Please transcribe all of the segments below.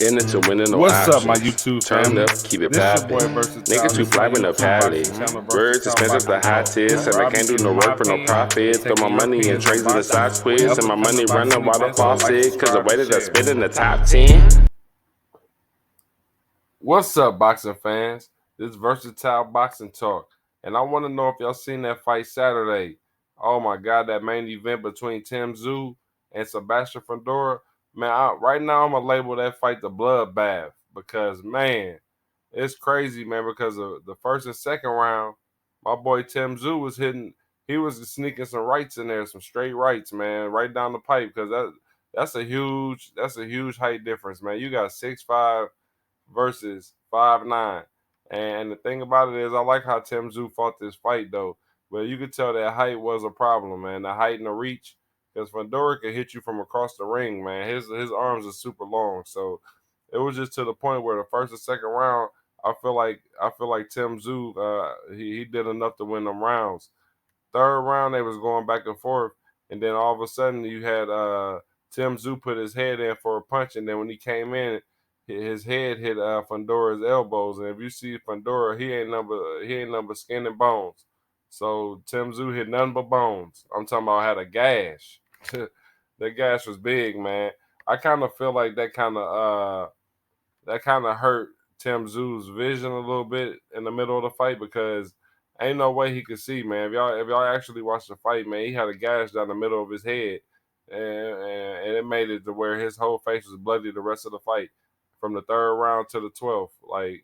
In it to winning, no What's up, my options. YouTube Turn family? up, keep it This your poppin'. boy Versatile. Nigga too This my fly with no YouTube palate. boxing channel, Words Versatile expensive, the Boxing high Talk. tiers. And Where I I be can't do no giving my work for no opinion profit. and Throw my taking your money in opinions on trades of the boxing. socks quiz. Whatever And my money upcoming running boxing while the events, like, faucet. Cause the subscribe, way and that I share. spit in the top 10. What's up, boxing fans? This is Versatile Boxing Talk, and I want to know if y'all seen that fight Saturday. Oh my God, that main event between Tim Tszyu and Sebastian Fundora. Man, right now I'm gonna label that fight the bloodbath because man, it's crazy, man. Because of the first and second round, my boy Tim Tszyu was hitting. He was sneaking some rights in there, some straight rights, man, right down the pipe. Because that's a huge height difference, man. You got 6'5" versus 5'9". And the thing about it is, I like how Tim Tszyu fought this fight though. But you could tell that height was a problem, man. The height and the reach, because Fundora can hit you from across the ring, man. His arms are super long, so it was just to the point where the first and second round, I feel like Tim Tszyu, he did enough to win them rounds. Third round, they was going back and forth, and then all of a sudden you had Tim Tszyu put his head in for a punch, and then when he came in, his head hit Fundora's elbows. And if you see Fundora, he ain't number skin and bones. So Tim Tszyu hit nothing but bones. I'm talking about had a gash. That gash was big, man. I kind of feel like that kind of hurt Tim Tszyu's vision a little bit in the middle of the fight because ain't no way he could see, man. If y'all actually watch the fight, man, he had a gash down the middle of his head, and it made it to where his whole face was bloody the rest of the fight, from the third round to the 12th. Like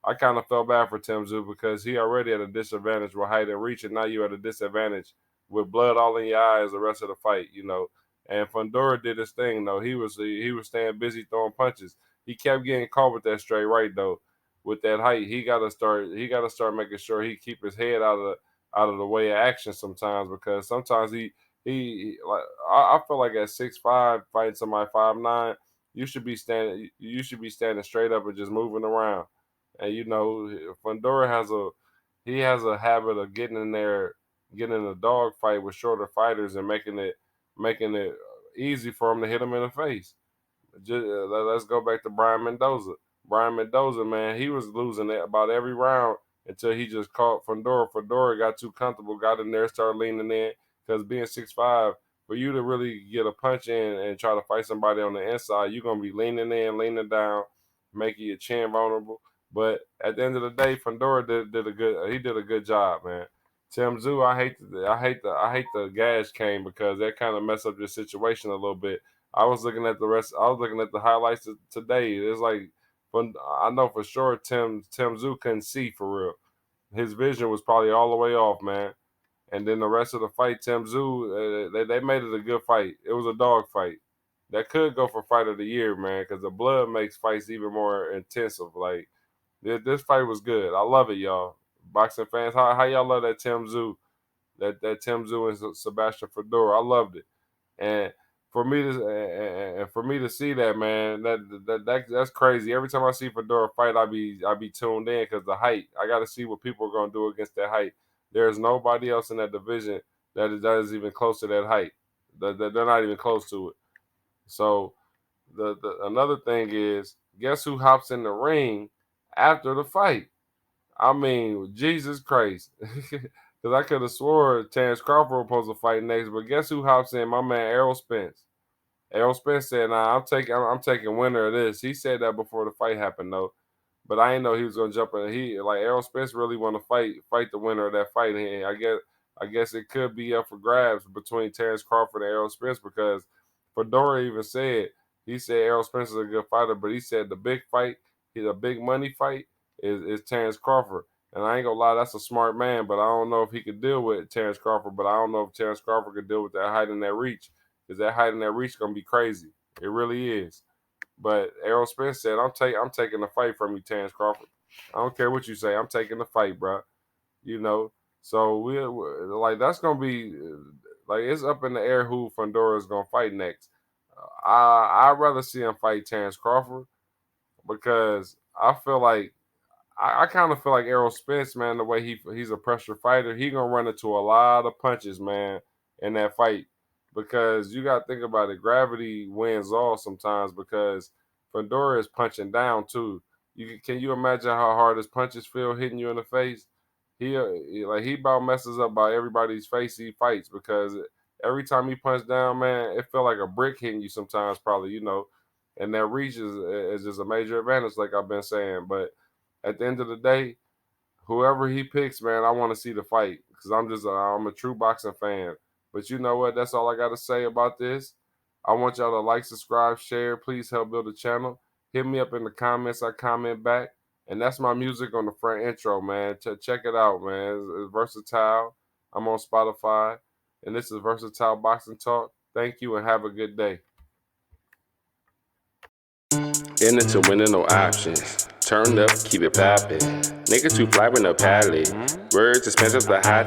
I kind of felt bad for Tim Tszyu because he already had a disadvantage with height and reach, and now you at a disadvantage with blood all in your eyes the rest of the fight, you know. And Fundora did his thing though. He was staying busy throwing punches. He kept getting caught with that straight right though. With that height, he gotta start. He gotta start making sure he keep his head out of the way of action sometimes, because sometimes like I feel like at 6'5" fighting somebody 5'9", you should be standing straight up and just moving around. And you know, Fundora has a habit of getting in there, getting in a dog fight with shorter fighters and making it easy for him to hit him in the face. Let's go back to Brian Mendoza. Brian Mendoza, man, he was losing it about every round until he just caught Fundora. Fundora got too comfortable, got in there, started leaning in. Because being 6'5", for you to really get a punch in and try to fight somebody on the inside, you're gonna be leaning in, leaning down, making your chin vulnerable. But at the end of the day, Fundora did a good job, man. Tim Tszyu, I hate the gas cane because that kind of messed up your situation a little bit. I was looking at the highlights today. It's like, I know for sure Tim Tszyu couldn't see for real. His vision was probably all the way off, man. And then the rest of the fight, Tim Tszyu, they made it a good fight. It was a dog fight. That could go for fight of the year, man, because the blood makes fights even more intensive. Like this fight was good. I love it, y'all. Boxing fans, how y'all love that Tim Tszyu, that Tim Tszyu and Sebastian Fedora? I loved it. And for me to see that, man, that's crazy. Every time I see Fedora fight, I be tuned in because the height. I got to see what people are gonna do against that height. There's nobody else in that division that is even close to that height. They're not even close to it. So the another thing is, guess who hops in the ring after the fight? I mean, Jesus Christ. Because I could have swore Terrence Crawford was supposed to fight next, but guess who hops in? My man Errol Spence. Errol Spence said, "Nah, I'm taking winner of this." He said that before the fight happened, though. But I didn't know he was gonna jump in. He like Errol Spence really want to fight the winner of that fight. And I guess it could be up for grabs between Terrence Crawford and Errol Spence because Fedora even said he said Errol Spence is a good fighter, but he said the big fight, he's a big money fight is Terrence Crawford. And I ain't gonna lie, that's a smart man, but I don't know if he could deal with Terrence Crawford. But I don't know if Terrence Crawford could deal with that height and that reach, because that height and that reach gonna be crazy. It really is. But Errol Spence said, I'm taking the fight from you, Terrence Crawford. I don't care what you say. I'm taking the fight, bro. You know. So we like that's gonna be like it's up in the air who Fundora is gonna fight next. I'd rather see him fight Terrence Crawford because I kind of feel like Errol Spence, man, the way he's a pressure fighter, he gonna run into a lot of punches, man, in that fight. Because you gotta think about it, gravity wins all sometimes because Fedora is punching down too. Can you imagine how hard his punches feel hitting you in the face? He about messes up by everybody's face he fights because every time he punch down, man, it feel like a brick hitting you sometimes, probably, and that reach is just a major advantage, like I've been saying. But at the end of the day, whoever he picks, man, I want to see the fight because I'm a true boxing fan. But you know what? That's all I got to say about this. I want y'all to like, subscribe, share. Please help build the channel. Hit me up in the comments. I comment back. And that's my music on the front intro, man. Check it out, man. It's versatile. I'm on Spotify. And this is Versatile Boxing Talk. Thank you and have a good day. In it to winning, no options. Turn up, keep it poppin'. Nigga too fly with no palate. Words expensive, the high